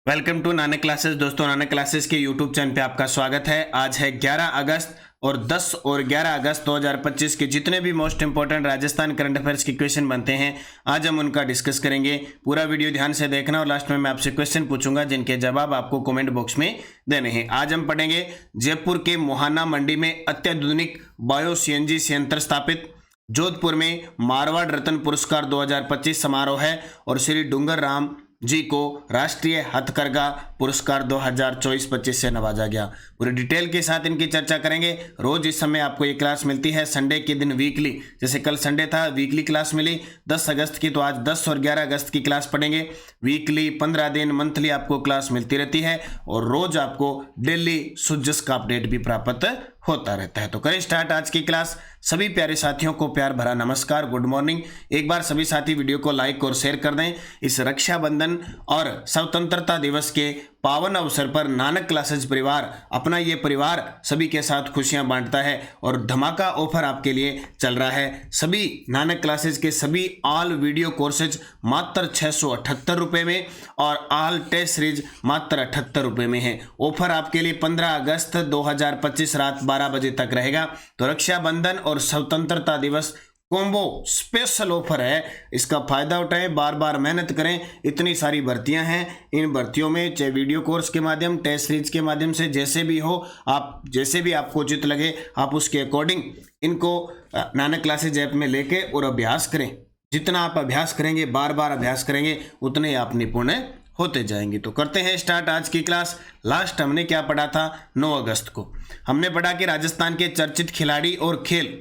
Welcome to Nanak classes. दोस्तों, Nanak classes के YouTube channel पे आपका स्वागत है। आज है 11 अगस्त और 10 और 11 अगस्त 2025 के जितने भी most important Rajasthan current affairs के क्वेश्चन बनते हैं आज हम उनका डिस्कस करेंगे। पूरा वीडियो ध्यान से देखना और लास्ट में मैं आपसे क्वेश्चन पूछूंगा जिनके जवाब आपको कमेंट बॉक्स में देने हैं। आज हम पढ़ेंगे जयपुर के मोहाना मंडी में अत्याधुनिक बायो सीएनजी संयंत्र स्थापित, जोधपुर में मारवाड़ रत्न पुरस्कार 2025 समारोह है और श्री डूंगर राम जी को राष्ट्रीय हथकरघा पुरस्कार 2024-25 से नवाजा गया। पूरी डिटेल के साथ इनकी चर्चा करेंगे। रोज इस समय आपको ये क्लास मिलती है, संडे के दिन वीकली, जैसे कल संडे था वीकली क्लास मिली 10 अगस्त की, तो आज 10 और 11 अगस्त की क्लास पढ़ेंगे। वीकली 15 दिन मंथली आपको क्लास मिलती रहती है और रोज आपको डेली सुजस का अपडेट भी प्राप्त होता रहता है। तो करें स्टार्ट आज की क्लास। सभी प्यारे साथियों को प्यार भरा नमस्कार, गुड मॉर्निंग। एक बार सभी साथी वीडियो को लाइक और शेयर कर दें। इस रक्षाबंधन और स्वतंत्रता दिवस के पावन अवसर पर नानक क्लासेस परिवार अपना ये परिवार सभी के साथ खुशियां बांटता है और धमाका ऑफर आपके लिए चल रहा है। सभी नानक क्लासेस के सभी ऑल वीडियो कोर्सेज मात्र 678 रुपये में और ऑल टेस्ट सीरीज मात्र 78 रुपये में है। ऑफर आपके लिए 15 अगस्त 2025 रात 12 बजे तक रहेगा। तो रक्षाबंधन और स्वतंत्रता दिवस कॉम्बो स्पेशल ऑफर है, इसका फायदा उठाएं, बार बार मेहनत करें। इतनी सारी भर्तियां हैं, इन भर्तियों में चाहे वीडियो कोर्स के माध्यम, टेस्ट सीरीज के माध्यम से, जैसे भी हो, आप जैसे भी आपको उचित लगे आप उसके अकॉर्डिंग इनको नानक क्लासेज ऐप में लेके और अभ्यास करें। जितना आप अभ्यास करेंगे, बार बार अभ्यास करेंगे, उतने आप निपुण होते जाएंगे। तो करते हैं स्टार्ट आज की क्लास। लास्ट हमने क्या पढ़ा था? 9 अगस्त को हमने पढ़ा कि राजस्थान के चर्चित खिलाड़ी और खेल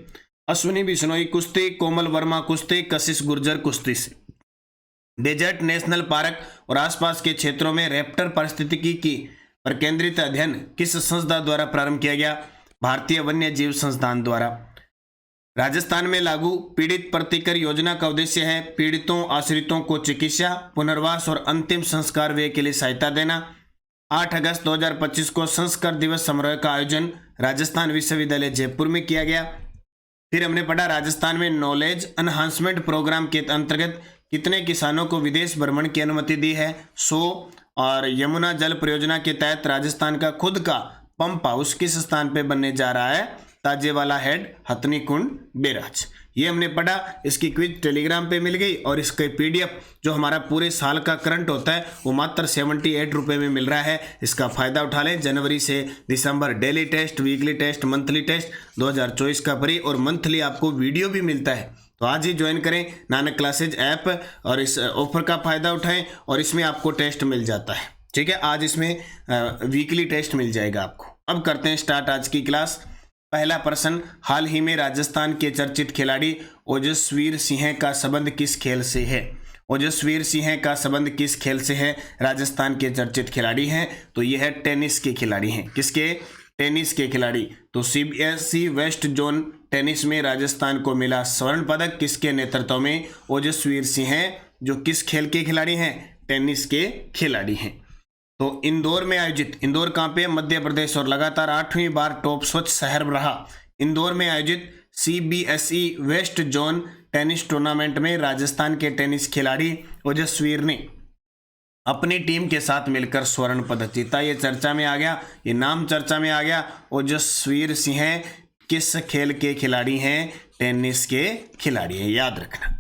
अश्विनी बिश्नोई कुश्ती, कोमल वर्मा कुश्ती, कशिश गुर्जर कुश्ती से डेजर्ट नेशनल पार्क और आसपास के क्षेत्रों में रैप्टर पारिस्थितिकी की पर केंद्रित अध्ययन किस संस्था द्वारा प्रारंभ किया गया? भारतीय वन्य जीव संस्थान द्वारा। राजस्थान में लागू पीड़ित प्रतिकर योजना का उद्देश्य है पीड़ितों आश्रितों को चिकित्सा, पुनर्वास और अंतिम संस्कार व्यय के लिए सहायता देना। 8 अगस्त 2025 को संस्कार दिवस समारोह का आयोजन राजस्थान विश्वविद्यालय जयपुर में किया गया। फिर हमने पढ़ा राजस्थान में नॉलेज एनहांसमेंट प्रोग्राम के अंतर्गत कितने किसानों को विदेश भ्रमण की अनुमति दी है? 100। और यमुना जल परियोजना के तहत राजस्थान का खुद का पंप हाउस किस स्थान पे बनने जा रहा है? ताजेवाला हेड, हथनी कुंड, बेराज। ये हमने पढ़ा। इसकी क्विज टेलीग्राम पे मिल गई और इसके पीडीएफ जो हमारा पूरे साल का करंट होता है वो मात्र 78 रुपये में मिल रहा है। इसका फायदा उठा लें। जनवरी से दिसंबर daily test, weekly test, monthly test 2024 का फ्री और मंथली आपको वीडियो भी मिलता है। तो आज ही ज्वाइन करें नानक क्लासेज ऐप और इस ऑफर का फायदा उठाएं और इसमें आपको टेस्ट मिल जाता है। ठीक है, आज इसमें वीकली टेस्ट मिल जाएगा आपको। अब करते हैं स्टार्ट आज की क्लास। पहला प्रश्न, हाल ही में राजस्थान के चर्चित खिलाड़ी ओजस्वीर सिंह का संबंध किस खेल से है? ओजस्वीर सिंह का संबंध किस खेल से है? राजस्थान के चर्चित खिलाड़ी हैं तो यह है टेनिस के खिलाड़ी हैं। किसके? टेनिस के खिलाड़ी। तो सीबीएसई वेस्ट जोन टेनिस में राजस्थान को मिला स्वर्ण पदक। किसके नेतृत्व में? ओजस्वीर सिंह जो किस खेल के खिलाड़ी हैं? टेनिस के खिलाड़ी हैं। तो इंदौर में आयोजित, इंदौर कहाँ पे? मध्य प्रदेश, और लगातार 8वीं बार टॉप स्वच्छ शहर रहा। इंदौर में आयोजित CBSE west zone tennis tournament में राजस्थान के टेनिस खिलाड़ी ओजस्वीर ने अपनी टीम के साथ मिलकर स्वर्ण पदक जीता। ये चर्चा में आ गया, ये नाम चर्चा में आ गया। ओजस्वीर सिंह किस खेल के खिलाड़ी हैं? टेनिस के खिलाड़ी हैं, याद रखना।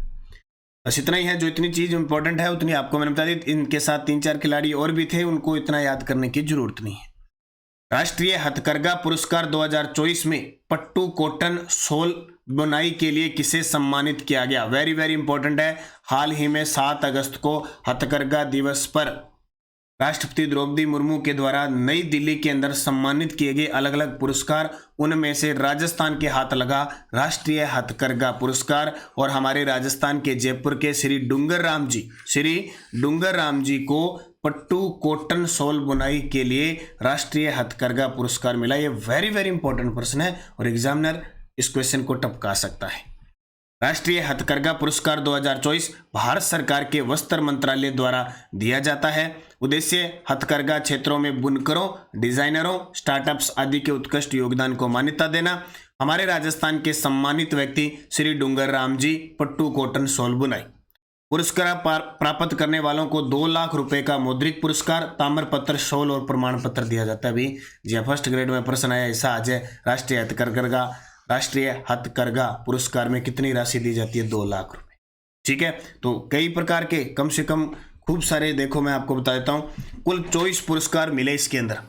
बस इतना ही है। जो इतनी चीज इंपॉर्टेंट है उतनी आपको मैंने बता दी। इनके साथ 3-4 खिलाड़ी और भी थे, उनको इतना याद करने की जरूरत नहीं है। राष्ट्रीय हथकरघा पुरस्कार 2024 में पट्टू कॉटन सोल बुनाई के लिए किसे सम्मानित किया गया? वेरी वेरी इंपॉर्टेंट है। हाल ही में 7 अगस्त को हथकरघा दिवस पर राष्ट्रपति द्रौपदी मुर्मू के द्वारा नई दिल्ली के अंदर सम्मानित किए गए अलग अलग पुरस्कार, उनमें से राजस्थान के हाथ लगा राष्ट्रीय हथकरघा पुरस्कार और हमारे राजस्थान के जयपुर के श्री डूंगर राम जी को पट्टू कॉटन सोल बुनाई के लिए राष्ट्रीय हथकरघा पुरस्कार मिला। ये वेरी वेरी इंपॉर्टेंट प्रश्न है और एग्जामिनर इस क्वेश्चन को टपका सकता है। राष्ट्रीय हथकरघा पुरस्कार 2024 भारत सरकार के वस्त्र मंत्रालय द्वारा दिया जाता है। उद्देश्य हथकरघा क्षेत्रों में बुनकरों, डिजाइनरों, स्टार्टअप्स आदि के उत्कृष्ट योगदान को मान्यता देना। हमारे राजस्थान के सम्मानित व्यक्ति श्री डूंगर राम जी, पट्टू कॉटन सोल बुनाई। पुरस्कार प्राप्त करने वालों को 2 लाख रुपए का मौद्रिक पुरस्कार, ताम्रपत्र, शॉल और प्रमाण पत्र दिया जाता है। अभी जी फर्स्ट ग्रेड में प्रश्न आया ऐसा आज है, राष्ट्रीय हथकरघा पुरस्कार में कितनी राशि दी जाती है? 2 लाख रुपए। ठीक है, तो कई प्रकार के कम से कम खूब सारे, देखो मैं आपको बता देता हूं, कुल 24 पुरस्कार मिले इसके अंदर।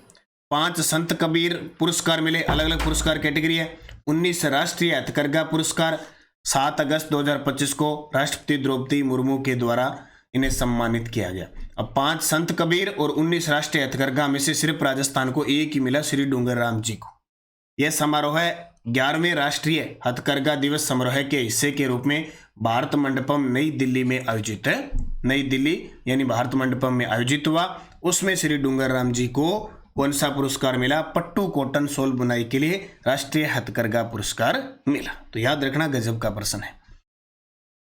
5 संत कबीर पुरस्कार मिले, अलग अलग पुरस्कार कैटेगरी है। 19 राष्ट्रीय हथकरघा पुरस्कार, 7 अगस्त 2025 को राष्ट्रपति द्रौपदी मुर्मू के द्वारा इन्हें सम्मानित किया गया। अब 5 संत कबीर और 19 राष्ट्रीय हथकरघा में से सिर्फ राजस्थान को एक ही मिला, श्री डूंगर राम जी को। यह समारोह 11वें राष्ट्रीय हथकरघा दिवस समारोह के हिस्से के रूप में भारत मंडपम नई दिल्ली में आयोजित है। नई दिल्ली यानी भारत मंडपम में आयोजित हुआ। उसमें श्री डूंगर राम जी को कौन सा पुरस्कार मिला? पट्टू कॉटन शॉल बुनाई के लिए राष्ट्रीय हथकरघा पुरस्कार मिला। तो याद रखना, गजब का प्रश्न है।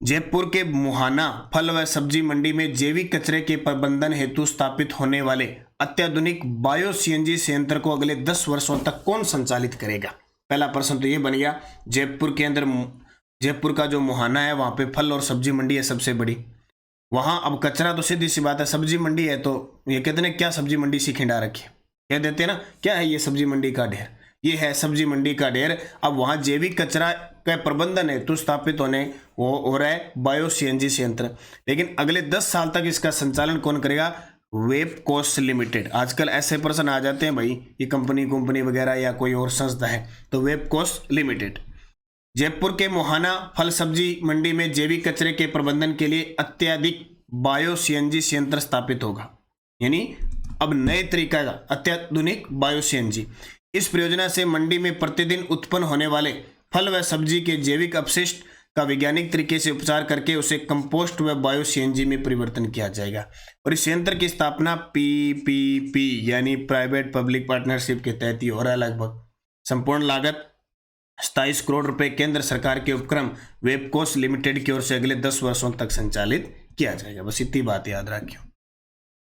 जयपुर के मुहाना फल व सब्जी मंडी में जैविक कचरे के प्रबंधन हेतु स्थापित होने वाले अत्याधुनिक बायो सीएनजी संयंत्र को अगले 10 वर्षों तक कौन संचालित करेगा? पहला प्रश्न तो ये बन गया। जयपुर के अंदर, जयपुर का जो मुहाना है वहां पे फल और सब्जी मंडी है सबसे बड़ी। वहां अब कचरा तो सीधी सी बात है, सब्जी मंडी है तो ये कहते हैं क्या सब्जी मंडी सी खिंडा रखी, कह देते हैं ना, क्या है ये? सब्जी मंडी का ढेर। ये है सब्जी मंडी का ढेर। अब वहां जैविक कचरा का प्रबंधन है तो स्थापित होने वो हो रहा है बायो सीएनजी संयंत्र। लेकिन अगले 10 साल तक इसका संचालन कौन करेगा? वेबकोस लिमिटेड। आजकल ऐसे प्रश्न आ जाते हैं भाई, ये कंपनी वगैरह या कोई और संस्था है, तो वेबकोस लिमिटेड। जयपुर के मुहाना फल सब्जी मंडी में जैविक कचरे के प्रबंधन के लिए अत्याधिक बायो सीएनजी संयंत्र स्थापित होगा, यानी अब नए तरीका का अत्याधुनिक बायो सीएनजी। इस परियोजना से मंडी में प्रतिदिन उत्पन्न होने वाले फल व सब्जी के जैविक अपशिष्ट का वैज्ञानिक तरीके से उपचार करके उसे कंपोस्ट व बायो सीएनजी में परिवर्तन किया जाएगा। और इस संयंत्र की स्थापना पीपीपी यानी प्राइवेट पब्लिक पार्टनरशिप के तहत ही हो रहा है। लगभग संपूर्ण लागत 27 करोड़ रुपए केंद्र सरकार के उपक्रम वेबकोस लिमिटेड की ओर से अगले 10 वर्षों तक संचालित किया जाएगा। बस इतनी बात याद रखियो।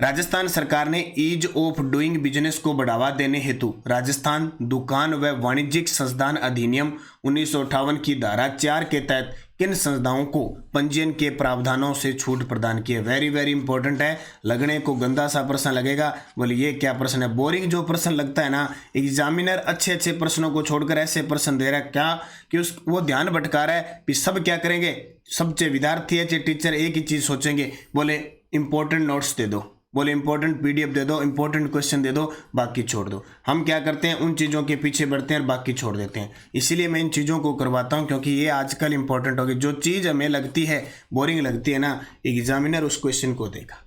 राजस्थान सरकार ने ईज ऑफ डूइंग बिजनेस को बढ़ावा देने हेतु राजस्थान दुकान व वाणिज्यिक संस्थान अधिनियम 1958 की धारा 4 के तहत किन संस्थाओं को पंजीयन के प्रावधानों से छूट प्रदान की है? वेरी वेरी इंपॉर्टेंट है। लगने को गंदा सा प्रश्न लगेगा, बोले ये क्या प्रश्न है? बोरिंग जो प्रश्न लगता है ना, एग्जामिनर अच्छे अच्छे प्रश्नों को छोड़कर ऐसे प्रश्न दे रहा है क्या कि वो ध्यान भटका रहा है कि सब क्या करेंगे, सब चाहे विद्यार्थी है चाहे टीचर एक ही चीज सोचेंगे, बोले इंपॉर्टेंट नोट्स दे दो, बोले इंपॉर्टेंट पीडीएफ दे दो, इंपॉर्टेंट क्वेश्चन दे दो, बाकी छोड़ दो। हम क्या करते हैं, उन चीज़ों के पीछे बढ़ते हैं और बाकी छोड़ देते हैं। इसीलिए मैं इन चीज़ों को करवाता हूं क्योंकि ये आजकल इंपॉर्टेंट होगी। जो चीज़ हमें लगती है बोरिंग लगती है ना, एग्जामिनर उस क्वेश्चन को देगा।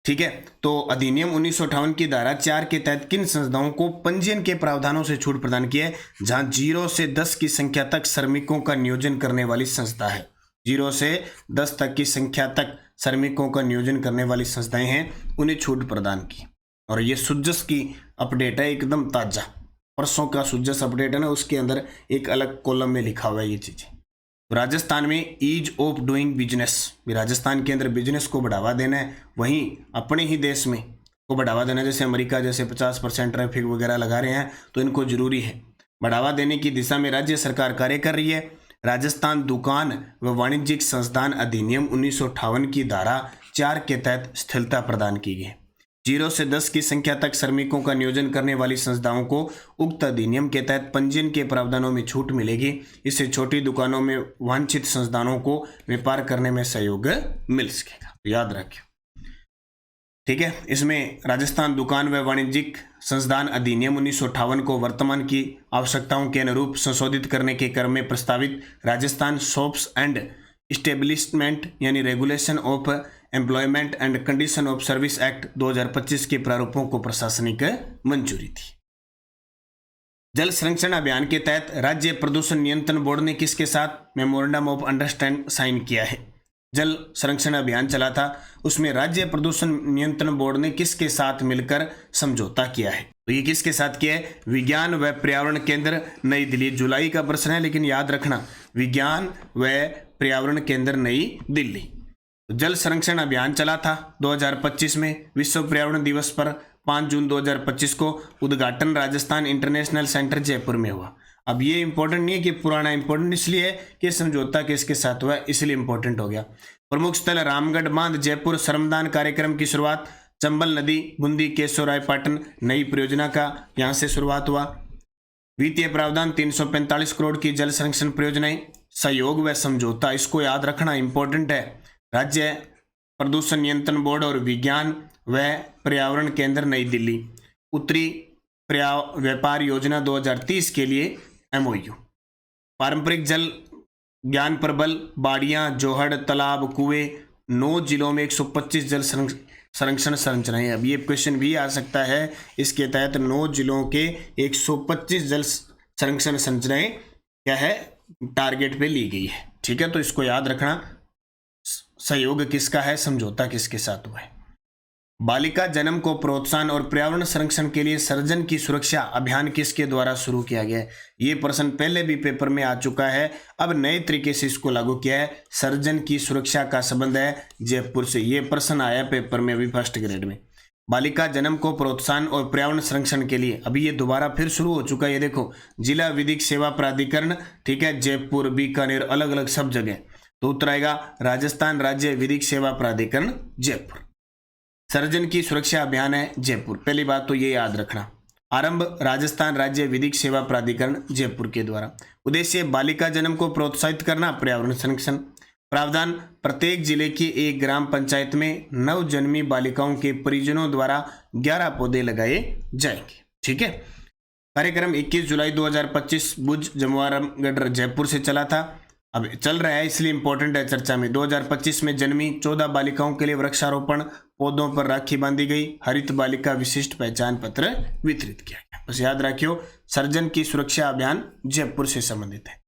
ठीक है, तो अधिनियम 1958 की धारा 4 के तहत किन संस्थाओं को पंजीयन के प्रावधानों से छूट प्रदान की है? जहां 0 से 10 की संख्या तक श्रमिकों का नियोजन करने वाली संस्था है। 0 से 10 तक की संख्या तक श्रमिकों का नियोजन करने वाली संस्थाएं हैं, उन्हें छूट प्रदान की। और ये सुजस की अपडेट है, एकदम ताजा, परसों का सुजस अपडेट है ना, उसके अंदर एक अलग कॉलम में लिखा हुआ है ये चीजें। तो राजस्थान में ease of doing business, Rajasthan के अंदर बिजनेस को बढ़ावा देना है, वहीं अपने ही देश में को बढ़ावा देना है। जैसे अमेरिका जैसे 50% ट्रैफिक वगैरह लगा रहे हैं, तो इनको जरूरी है बढ़ावा देने की दिशा में राज्य सरकार कार्य कर रही है। राजस्थान दुकान व वाणिज्यिक संस्थान अधिनियम 1958 की धारा 4 के तहत स्थिरता प्रदान की गई। 0 से 10 की संख्या तक श्रमिकों का नियोजन करने वाली संस्थाओं को उक्त अधिनियम के तहत पंजीयन के प्रावधानों में छूट मिलेगी। इससे छोटी दुकानों में वांछित संस्थानों को व्यापार करने में सहयोग मिल सकेगा। याद रखिए, ठीक है। इसमें राजस्थान दुकान व वाणिज्यिक संस्थान अधिनियम 1958 को वर्तमान की आवश्यकताओं के अनुरूप संशोधित करने के क्रम में प्रस्तावित राजस्थान शॉप्स एंड इस्टेब्लिशमेंट यानी regulation of employment and condition of service act 2025 के प्रारूपों को प्रशासनिक मंजूरी थी। जल संरक्षण अभियान के तहत राज्य प्रदूषण नियंत्रण बोर्ड ने किसके साथ मेमोरेंडम ऑफ अंडरस्टैंड साइन किया है? जल संरक्षण अभियान चला था, उसमें राज्य प्रदूषण नियंत्रण बोर्ड ने किसके साथ मिलकर समझौता किया है? तो ये किसके साथ किया है? विज्ञान व पर्यावरण केंद्र नई दिल्ली। जुलाई का प्रश्न है, लेकिन याद रखना विज्ञान व पर्यावरण केंद्र नई दिल्ली। जल संरक्षण अभियान चला था 2025 में। विश्व पर्यावरण दिवस पर 5 जून 2025 को उद्घाटन राजस्थान इंटरनेशनल सेंटर जयपुर में हुआ। अब ये इंपॉर्टेंट नहीं है कि पुराना, इंपॉर्टेंट इसलिए है कि समझौता किसके साथ हुआ है, इसलिए इंपॉर्टेंट हो गया। प्रमुख स्थल रामगढ़ बांध जयपुर। श्रमदान कार्यक्रम की शुरुआत चंबल नदी बूंदी केशवरायपाटन नई परियोजना का यहाँ से शुरुआत हुआ। वित्तीय प्रावधान 345 करोड़ की जल संरक्षण परियोजनाएं। सहयोग व समझौता, इसको याद रखना इंपॉर्टेंट है। राज्य प्रदूषण नियंत्रण बोर्ड और विज्ञान व पर्यावरण केंद्र नई दिल्ली। उत्तरी व्यापार योजना 2030 के लिए MOU। पारंपरिक जल ज्ञान प्रबल बाड़ियां जोहड़ तालाब कुएं। 9 जिलों में 125 जल संरक्षण संरचनाएं। अब ये क्वेश्चन भी आ सकता है, इसके तहत 9 जिलों के 125 जल संरक्षण संरचनाएं क्या है टारगेट पे ली गई है। ठीक है, तो इसको याद रखना। सहयोग किसका है, समझौता किसके साथ हुआ है। बालिका जन्म को प्रोत्साहन और पर्यावरण संरक्षण के लिए सर्जन की सुरक्षा अभियान किसके द्वारा शुरू किया गया है। ये प्रश्न पहले भी पेपर में आ चुका है, अब नए तरीके से इसको लागू किया है। सर्जन की सुरक्षा का संबंध है जयपुर से। ये प्रश्न आया पेपर में अभी फर्स्ट ग्रेड में। बालिका जन्म को प्रोत्साहन और पर्यावरण संरक्षण के लिए अभी ये दोबारा फिर शुरू हो चुका है। ये देखो, जिला विधिक सेवा प्राधिकरण, ठीक है, जयपुर बीकानेर, अलग अलग सब जगह। तो उत्तर आएगा राजस्थान राज्य विधिक सेवा प्राधिकरण जयपुर। सर्जन की सुरक्षा अभियान है जयपुर। पहली बात तो ये याद रखना। आरंभ राजस्थान राज्य विधिक सेवा प्राधिकरण जयपुर के द्वारा। उद्देश्य बालिका जन्म को प्रोत्साहित करना, पर्यावरण संरक्षण। प्रावधान प्रत्येक जिले की एक ग्राम पंचायत में नवजन्मी बालिकाओं के परिजनों द्वारा 11 पौधे लगाए जाएंगे। ठीक है, कार्यक्रम 21 जुलाई 2025 भुज जमवारामगढ़ जयपुर से चला था, अब चल रहा है इसलिए इंपॉर्टेंट है चर्चा में। 2025 में जन्मी 14 बालिकाओं के लिए वृक्षारोपण, पौधों पर राखी बांधी गई, हरित बालिका विशिष्ट पहचान पत्र वितरित किया गया। बस याद रखियो, सर्जन की सुरक्षा अभियान जयपुर से संबंधित है।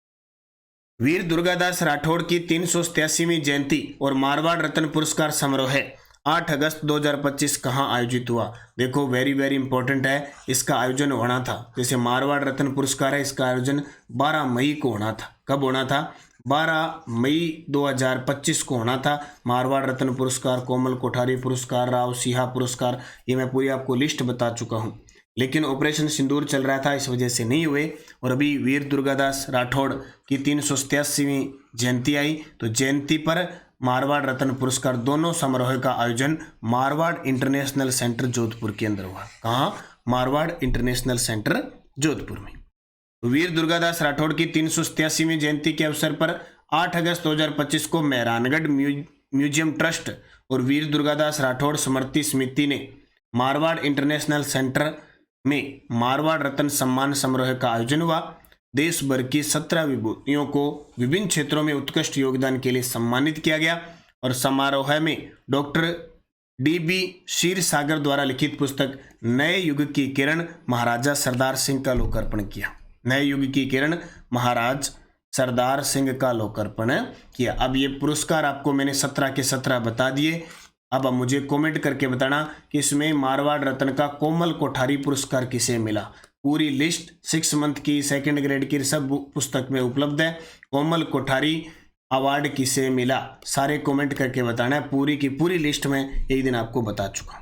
वीर दुर्गादास राठौड़ की 387वीं जयंती और मारवाड़ रत्न पुरस्कार समारोह है 8 अगस्त 2025 कहाँ आयोजित हुआ। देखो, वेरी वेरी इंपॉर्टेंट है, इसका आयोजन होना था। जैसे मारवाड़ रत्न पुरस्कार है, इसका आयोजन 12 मई को होना था। कब होना था? 12 मई 2025 को होना था। मारवाड़ रत्न पुरस्कार, कोमल कोठारी पुरस्कार, राव सिंहा पुरस्कार, ये मैं पूरी आपको लिस्ट बता चुका हूँ। लेकिन ऑपरेशन सिंदूर चल रहा था, इस वजह से नहीं हुए। और अभी वीर दुर्गादास राठौड़ की 387वीं जयंती आई, तो जयंती पर मारवाड़ रत्न पुरस्कार दोनों समारोह का आयोजन मारवाड़ इंटरनेशनल सेंटर जोधपुर के अंदर हुआ। कहाँ? मारवाड़ इंटरनेशनल सेंटर जोधपुर में। वीर दुर्गादास राठौड़ की 387वीं जयंती के अवसर पर 8 अगस्त 2025 को मेहरानगढ़ म्यूजियम ट्रस्ट और वीर दुर्गादास राठौड़ स्मृति समिति ने मारवाड़ इंटरनेशनल सेंटर में मारवाड़ रत्न सम्मान समारोह का आयोजन हुआ। देश भर की 17 विभूतियों को विभिन्न क्षेत्रों में उत्कृष्ट योगदान के लिए सम्मानित किया गया। और समारोह में डॉक्टर DB क्षीरसागर द्वारा लिखित पुस्तक नए युग की किरण महाराजा सरदार सिंह का लोकार्पण किया। नए युग की किरण महाराज सरदार सिंह का लोकार्पण किया। अब ये पुरस्कार आपको मैंने 17 के 17 बता दिए। अब मुझे कमेंट करके बताना कि इसमें मारवाड़ रत्न का कोमल कोठारी पुरस्कार किसे मिला। पूरी लिस्ट 6 मंथ की सेकंड ग्रेड की सब पुस्तक में उपलब्ध है। कोमल कोठारी अवार्ड किसे मिला, सारे कमेंट करके बताना है। पूरी की पूरी लिस्ट में एक दिन आपको बता चुका।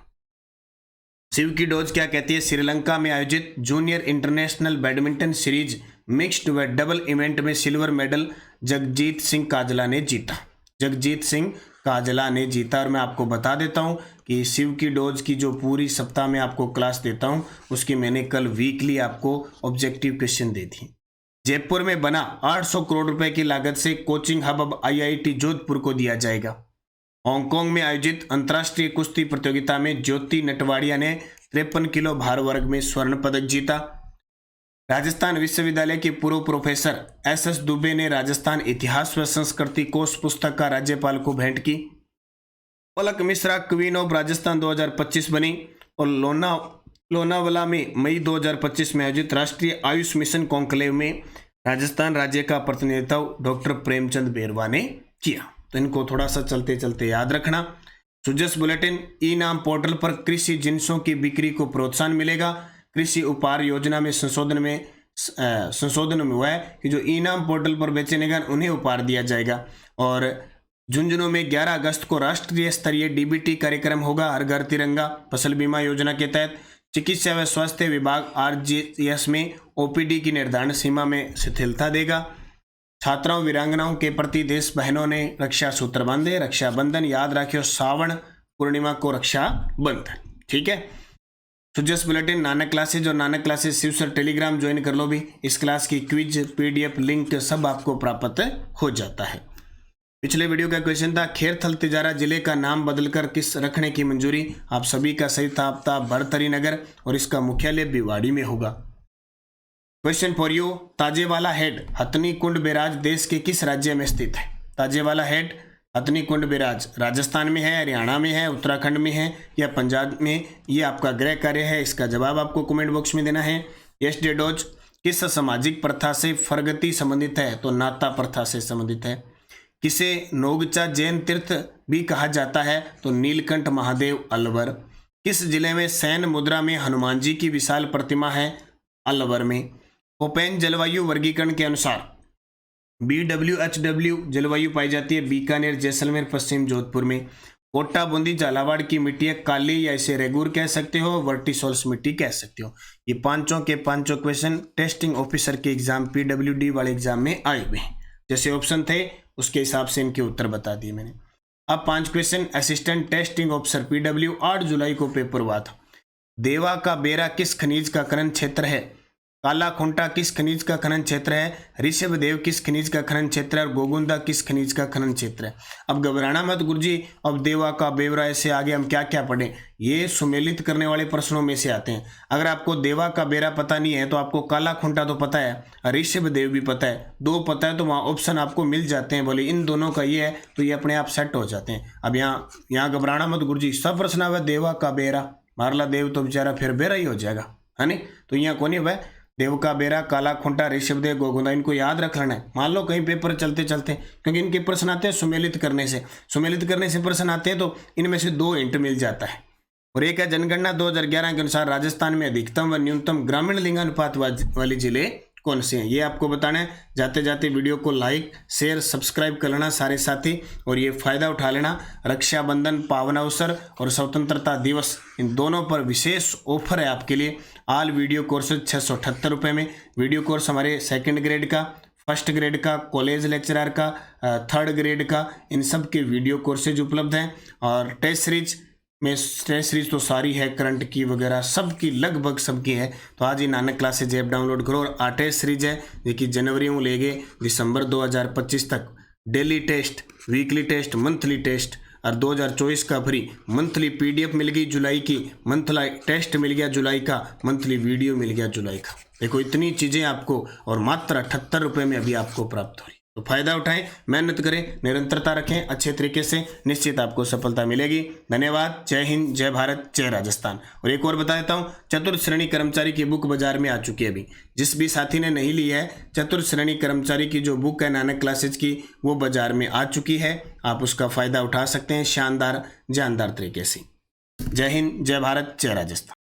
शिव की डोज क्या कहती है? श्रीलंका में आयोजित junior international badminton series mixed व डबल इवेंट में सिल्वर मेडल जगजीत सिंह काजला ने जीता। जगजीत सिंह काजला ने जीता। और मैं आपको बता देता हूं कि शिव की डोज की जो पूरी सप्ताह में आपको क्लास देता हूं, उसकी मैंने कल वीकली आपको ऑब्जेक्टिव क्वेश्चन दे दी। जयपुर में बना 800 करोड़ रुपए की लागत से कोचिंग हब अब IIT जोधपुर को दिया जाएगा। हांगकांग में आयोजित अंतर्राष्ट्रीय कुश्ती प्रतियोगिता में ज्योति नटवाड़िया ने 53 किलो भार वर्ग में स्वर्ण पदक जीता। राजस्थान विश्वविद्यालय के पूर्व प्रोफेसर SS दुबे ने राजस्थान इतिहास व संस्कृति कोष पुस्तक का राज्यपाल को भेंट की। पलक मिश्रा क्वीन ऑफ राजस्थान 2025 बनी। और लोनावाला में मई 2025 में आयोजित राष्ट्रीय आयुष मिशन कॉन्क्लेव में राजस्थान राज्य का प्रतिनिधित्व डॉक्टर प्रेमचंद बेरवा ने किया। तो इनको थोड़ा सा चलते चलते याद रखना। सुजस बुलेटिन ई-नाम पोर्टल पर कृषि जिन्सों की बिक्री को प्रोत्साहन मिलेगा। कृषि उपहार योजना में संशोधन में हुआ है कि जो ई-नाम पोर्टल पर बेचे गए उन्हें उपहार दिया जाएगा। और झुंझुनू में 11 अगस्त को राष्ट्रीय स्तरीय DBT कार्यक्रम होगा, हर घर तिरंगा। फसल बीमा योजना के तहत चिकित्सा व स्वास्थ्य विभाग RGS में OPD की निर्धारण सीमा में शिथिलता देगा। छात्राओं वीरांगनाओं के प्रति देश बहनों ने रक्षा सूत्र बांधे। रक्षाबंधन याद रखियो श्रावण पूर्णिमा को रक्षा बंधन। ठीक है। सुजस बुलेटिन नानक क्लासेज और Nanak classes Shiv sir Telegram join कर लो भी। इस क्लास की क्विज पीडीएफ लिंक सब आपको प्राप्त हो जाता है। पिछले वीडियो का क्वेश्चन था खेरथल तिजारा जिले का नाम बदलकर किस रखने की मंजूरी। आप सभी का सही था भरतरी नगर और इसका मुख्यालय भिवाड़ी में होगा। Question for you, Tajewala head Hathni Kund barrage देश के किस राज्य में स्थित है। ताजेवाला हेड हथनी कुंड बैराज राजस्थान में है, हरियाणा में है, उत्तराखंड में है या पंजाब में, ये आपका गृह कार्य है। इसका जवाब आपको कमेंट बॉक्स में देना है। यस डेडोज किस सामाजिक प्रथा से फरगति संबंधित है, तो नाता प्रथा से संबंधित है। किसे नोगचा जैन तीर्थ भी कहा जाता है, तो नीलकंठ महादेव अलवर। किस जिले में सैन मुद्रा में हनुमान जी की विशाल प्रतिमा है, अलवर में। कोपेन जलवायु वर्गीकरण के अनुसार BWHW जलवायु पाई जाती है बीकानेर, जैसलमेर, पश्चिम जोधपुर में। कोटा बूंदी झालावाड़ की मिट्टी है काली, या इसे रेगूर कह सकते हो, वर्टिसोल्स मिट्टी कह सकते हो। ये पांचों के पांचों क्वेश्चन टेस्टिंग ऑफिसर के एग्जाम PWD वाले एग्जाम में आए हुए हैं। जैसे ऑप्शन थे उसके हिसाब से इनके उत्तर बता दिए मैंने। अब 5 question assistant testing officer PW 8 जुलाई को पेपर हुआ था। देवा का बेरा किस खनिज का खनन क्षेत्र है। काला खुंटा किस खनिज का खनन क्षेत्र है। ऋषभदेव किस खनिज का खनन क्षेत्र है और गोगुंदा किस खनिज का खनन क्षेत्र है। अब घबराना मत गुरुजी, अब देवा का बेवरा से आगे हम क्या क्या पढ़ें, ये सुमेलित करने वाले प्रश्नों में से आते हैं। अगर आपको देवा का बेरा पता नहीं है तो आपको काला खुंटा तो पता है, ऋषभदेव भी पता है, 2 पता है, तो वहाँ ऑप्शन आपको मिल जाते हैं। बोले इन दोनों का ये है तो ये अपने आप सेट हो जाते हैं। अब यहाँ घबराना मत गुरुजी, सब प्रश्न है देवा का बेरा, मारला देव तो बेचारा फिर बेरा ही हो जाएगा, है नहीं। तो यहाँ कौन है वह देव का बेरा, काला खुंटा, ऋषभदेव, गोगुंदा, इनको याद रख लेना है। मान लो कहीं पेपर चलते चलते, क्योंकि इनके प्रश्न आते हैं सुमेलित करने से प्रश्न आते हैं, तो इनमें से 2 हिंट मिल जाता है। और एक है जनगणना 2011 के अनुसार राजस्थान में अधिकतम व न्यूनतम ग्रामीण लिंगानुपात वाले जिले कौन से हैं, ये आपको बताना है। जाते जाते वीडियो को लाइक शेयर सब्सक्राइब कर लेना सारे साथी, और ये फायदा उठा लेना। रक्षाबंधन पावन अवसर और स्वतंत्रता दिवस, इन दोनों पर विशेष ऑफर है आपके लिए। ऑल वीडियो कोर्सेज 678 रुपये में। वीडियो कोर्स हमारे 2nd ग्रेड का, 1st ग्रेड का, कॉलेज लेक्चरर का, 3rd ग्रेड का, इन सब के वीडियो कोर्सेज उपलब्ध हैं। और टेस्ट सीरीज तो सारी है, करंट की वगैरह सबकी लगभग सबकी है। तो आज ही नानक क्लासेज ऐप डाउनलोड करो। और टेस्ट सीरीज है देखिए, जनवरी में लेके दिसंबर 2025 तक daily test, weekly test, monthly test, और 2024 का फ्री मंथली PDF मिल गई जुलाई की, मंथली टेस्ट मिल गया जुलाई का, मंथली वीडियो मिल गया जुलाई का। देखो इतनी चीज़ें आपको, और मात्र 78 रुपये में अभी आपको प्राप्त हो रही। तो फायदा उठाएं, मेहनत करें, निरंतरता रखें अच्छे तरीके से, निश्चित आपको सफलता मिलेगी। धन्यवाद। जय हिंद, जय भारत, जय राजस्थान। और एक और बता देता हूं, चतुर्थ श्रेणी कर्मचारी की बुक बाजार में आ चुकी है अभी। जिस भी साथी ने नहीं ली है, चतुर्थ श्रेणी कर्मचारी की जो बुक है नानक क्लासेज की, वो बाजार में आ चुकी है। आप उसका फायदा उठा सकते हैं शानदार जानदार तरीके से। जय हिंद, जय भारत, जय राजस्थान।